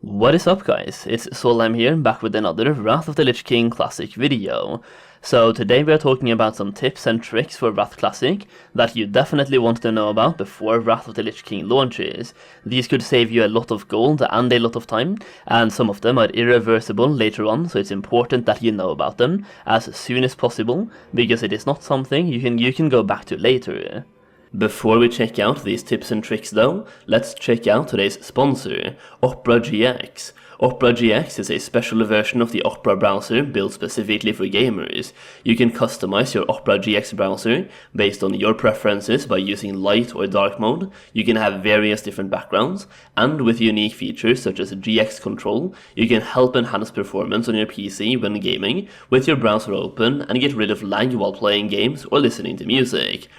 What is up guys, it's Solheim here, back with another Wrath of the Lich King Classic video. So today we are talking about some tips and tricks for Wrath Classic that you definitely want to know about before Wrath of the Lich King launches. These could save you a lot of gold and a lot of time, and some of them are irreversible later on, so it's important that you know about them as soon as possible, because it is not something you can go back to later. Before we check out these tips and tricks though, let's check out today's sponsor, Opera GX. Opera GX is a special version of the Opera browser built specifically for gamers. You can customize your Opera GX browser based on your preferences by using light or dark mode. You can have various different backgrounds, and with unique features such as GX control, you can help enhance performance on your PC when gaming with your browser open and get rid of lag while playing games or listening to music.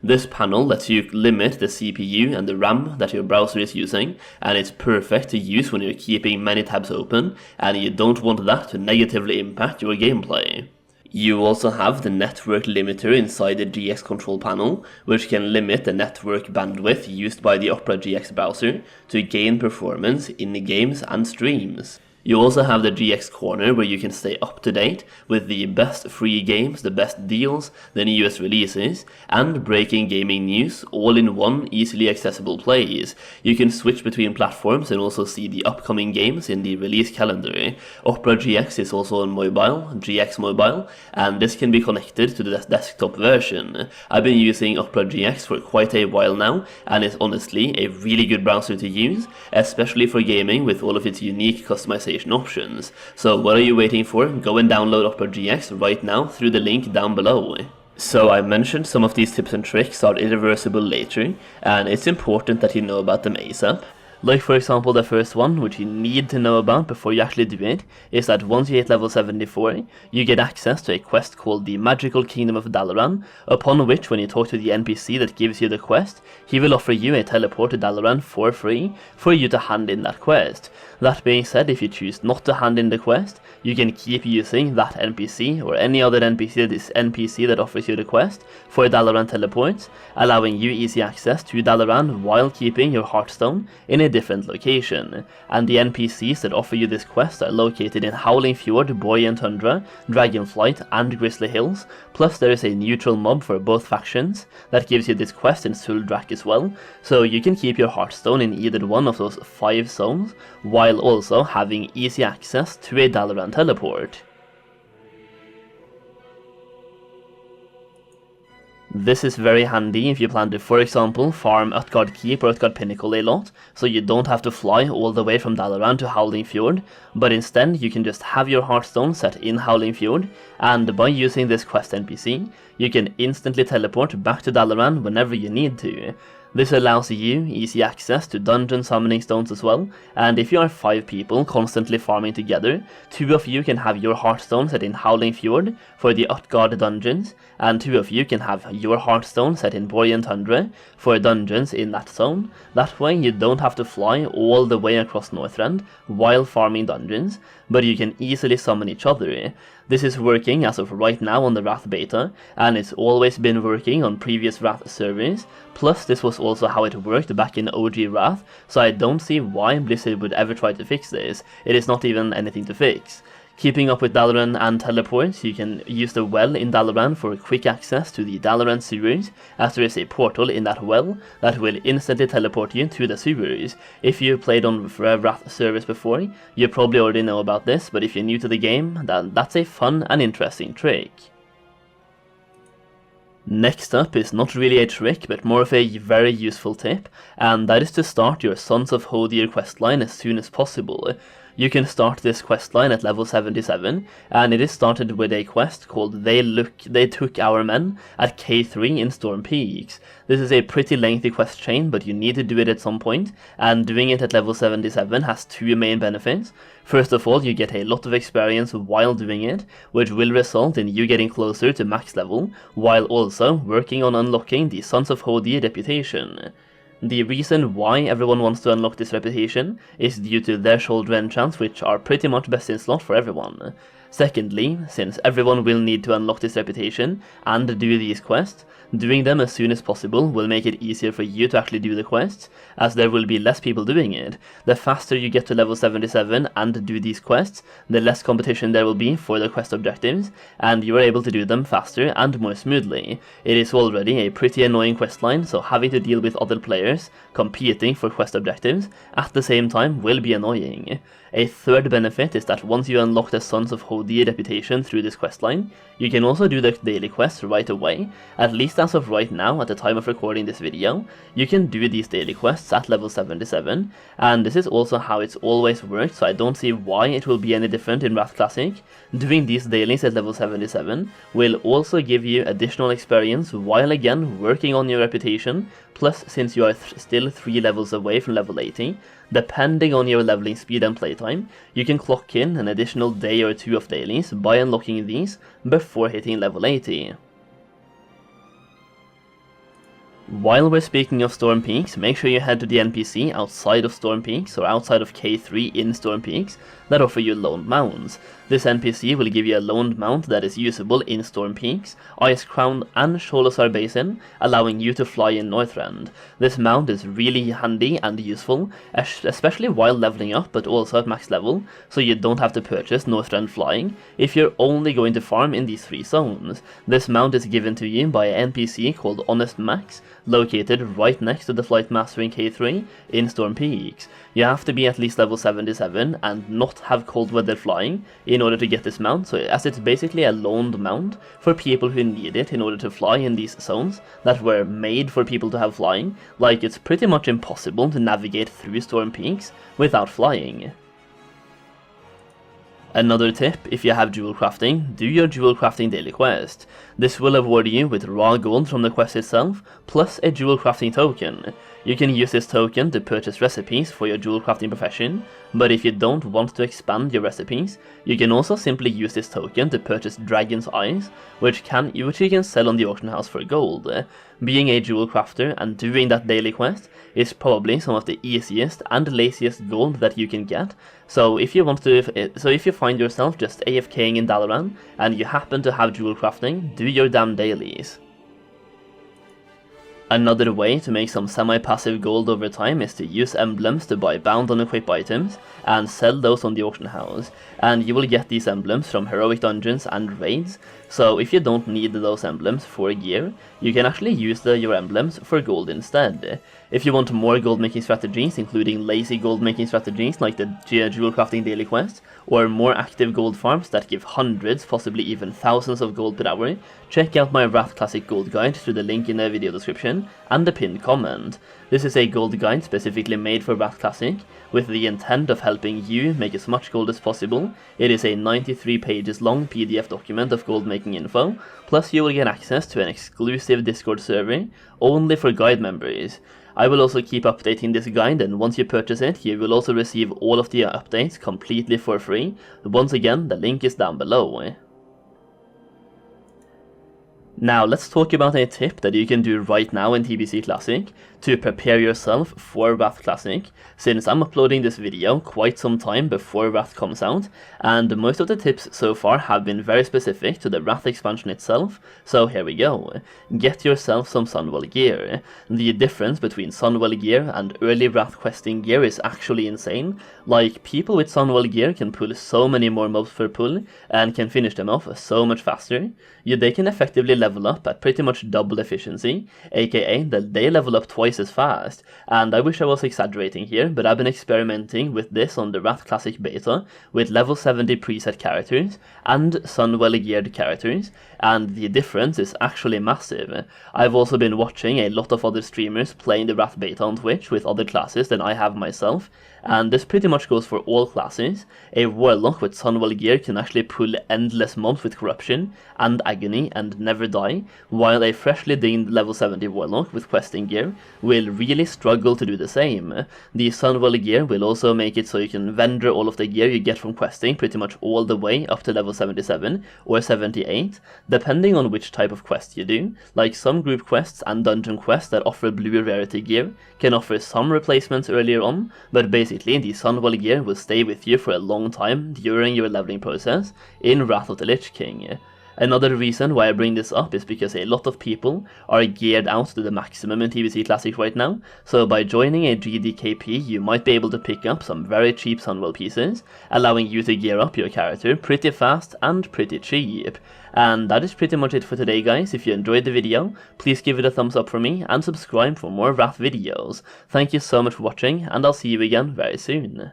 This panel lets you limit the CPU and the RAM that your browser is using, and it's perfect to use when you're keeping many tabs open and you don't want that to negatively impact your gameplay. You also have the network limiter inside the GX control panel, which can limit the network bandwidth used by the Opera GX browser to gain performance in the games and streams. You also have the GX corner where you can stay up to date with the best free games, the best deals, the newest releases, and breaking gaming news all in one easily accessible place. You can switch between platforms and also see the upcoming games in the release calendar. Opera GX is also on mobile, GX Mobile, and this can be connected to the desktop version. I've been using Opera GX for quite a while now, and it's honestly a really good browser to use, especially for gaming with all of its unique customization options. So what are you waiting for? Go and download Opera GX right now through the link down below. So I mentioned some of these tips and tricks are irreversible later, and it's important that you know about them ASAP. Like for example the first one, which you need to know about before you actually do it, is that once you hit level 74, you get access to a quest called the Magical Kingdom of Dalaran, upon which when you talk to the NPC that gives you the quest, he will offer you a teleport to Dalaran for free for you to hand in that quest. That being said, if you choose not to hand in the quest, you can keep using that NPC or any other NPC that offers you the quest for Dalaran teleports, allowing you easy access to Dalaran while keeping your Hearthstone in a different location. And the NPCs that offer you this quest are located in Howling Fjord, Borean Tundra, Dragonflight, and Grizzly Hills, plus there is a neutral mob for both factions that gives you this quest in Suldrak as well, so you can keep your Hearthstone in either one of those 5 zones, while also having easy access to a Dalaran teleport. This is very handy if you plan to, for example, farm Utgard Keep or Utgard Pinnacle a lot, so you don't have to fly all the way from Dalaran to Howling Fjord, but instead you can just have your Hearthstone set in Howling Fjord, and by using this quest NPC, you can instantly teleport back to Dalaran whenever you need to. This allows you easy access to dungeon summoning stones as well, and if you are 5 people constantly farming together, 2 of you can have your Hearthstone set in Howling Fjord for the Utgard dungeons, and 2 of you can have your Hearthstone set in Borean Tundra for dungeons in that zone. That way you don't have to fly all the way across Northrend while farming dungeons, but you can easily summon each other. This is working as of right now on the Wrath beta, and it's always been working on previous Wrath servers, plus this was also how it worked back in OG Wrath, so I don't see why Blizzard would ever try to fix this. It is not even anything to fix. Keeping up with Dalaran and teleports, you can use the well in Dalaran for quick access to the Dalaran sewers, as there is a portal in that well that will instantly teleport you to the sewers. If you played on Wrath servers before, you probably already know about this, but if you're new to the game, that's a fun and interesting trick. Next up is not really a trick, but more of a very useful tip, and that is to start your Sons of Hodir questline as soon as possible. You can start this questline at level 77, and it is started with a quest called They Took Our Men at K3 in Storm Peaks. This is a pretty lengthy quest chain, but you need to do it at some point, and doing it at level 77 has 2 main benefits. First of all, you get a lot of experience while doing it, which will result in you getting closer to max level, while also working on unlocking the Sons of Hodir reputation. The reason why everyone wants to unlock this reputation is due to their shoulder enchants, which are pretty much best in slot for everyone. Secondly, since everyone will need to unlock this reputation and do these quests, doing them as soon as possible will make it easier for you to actually do the quests, as there will be less people doing it. The faster you get to level 77 and do these quests, the less competition there will be for the quest objectives, and you are able to do them faster and more smoothly. It is already a pretty annoying questline, so having to deal with other players competing for quest objectives at the same time will be annoying. A third benefit is that once you unlock the Sons of Hodi reputation through this questline, you can also do the daily quests right away. At least as of right now, at the time of recording this video, you can do these daily quests at level 77, and this is also how it's always worked, so I don't see why it will be any different in Wrath Classic. Doing these dailies at level 77 will also give you additional experience while again working on your reputation, plus since you are still 3 levels away from level 80, depending on your leveling speed and playtime, you can clock in an additional day or 2 of dailies by unlocking these before hitting level 80. While we're speaking of Storm Peaks, make sure you head to the NPC outside of Storm Peaks or outside of K3 in Storm Peaks that offer you loaned mounts. This NPC will give you a loaned mount that is usable in Storm Peaks, Ice Crown and Sholazar Basin, allowing you to fly in Northrend. This mount is really handy and useful, especially while leveling up but also at max level, so you don't have to purchase Northrend flying if you're only going to farm in these 3 zones. This mount is given to you by an NPC called Honest Max, located right next to the Flight Master in K3 in Storm Peaks. You have to be at least level 77 and not have cold weather flying in order to get this mount, so as it's basically a loaned mount for people who need it in order to fly in these zones that were made for people to have flying. Like, it's pretty much impossible to navigate through Storm Peaks without flying. Another tip, if you have jewel crafting, do your jewel crafting daily quest. This will award you with raw gold from the quest itself, plus a jewel crafting token. You can use this token to purchase recipes for your jewel crafting profession, but if you don't want to expand your recipes, you can also simply use this token to purchase Dragon's Eyes, which you can sell on the auction house for gold. Being a jewel crafter and doing that daily quest is probably some of the easiest and laziest gold that you can get, so if you find yourself just AFKing in Dalaran and you happen to have jewel crafting, do your damn dailies. Another way to make some semi-passive gold over time is to use emblems to buy bound on equip items and sell those on the auction house, and you will get these emblems from heroic dungeons and raids, so if you don't need those emblems for gear, you can actually use your emblems for gold instead. If you want more gold making strategies, including lazy gold making strategies like the jewel crafting daily quest, or more active gold farms that give hundreds, possibly even thousands of gold per hour, check out my Wrath Classic gold guide through the link in the video description and the pinned comment. This is a gold guide specifically made for Wrath Classic, with the intent of helping you make as much gold as possible. It is a 93 pages long PDF document of gold making info, plus you will get access to an exclusive Discord server only for guide members. I will also keep updating this guide, and once you purchase it, you will also receive all of the updates completely for free. Once again, the link is down below. Now let's talk about a tip that you can do right now in TBC Classic to prepare yourself for Wrath Classic, since I'm uploading this video quite some time before Wrath comes out, and most of the tips so far have been very specific to the Wrath expansion itself, so here we go. Get yourself some Sunwell gear. The difference between Sunwell gear and early Wrath questing gear is actually insane. Like, people with Sunwell gear can pull so many more mobs per pull and can finish them off so much faster. They can effectively level up at pretty much double efficiency, aka they level up twice as fast, and I wish I was exaggerating here, but I've been experimenting with this on the Wrath Classic beta with level 70 preset characters and Sunwell geared characters, and the difference is actually massive. I've also been watching a lot of other streamers playing the Wrath beta on Twitch with other classes than I have myself, and this pretty much goes for all classes. A Warlock with Sunwell gear can actually pull endless mobs with Corruption and Agony and never die, while a freshly dinged level 70 Warlock with questing gear will really struggle to do the same. The Sunwell gear will also make it so you can vendor all of the gear you get from questing pretty much all the way up to level 77 or 78, depending on which type of quest you do. Like, some group quests and dungeon quests that offer blue rarity gear can offer some replacements earlier on, but basically basically the Sunwell gear will stay with you for a long time during your leveling process in Wrath of the Lich King. Another reason why I bring this up is because a lot of people are geared out to the maximum in TBC Classic right now, so by joining a GDKP you might be able to pick up some very cheap Sunwell pieces, allowing you to gear up your character pretty fast and pretty cheap. And that is pretty much it for today, guys. If you enjoyed the video, please give it a thumbs up for me and subscribe for more Wrath videos. Thank you so much for watching, and I'll see you again very soon.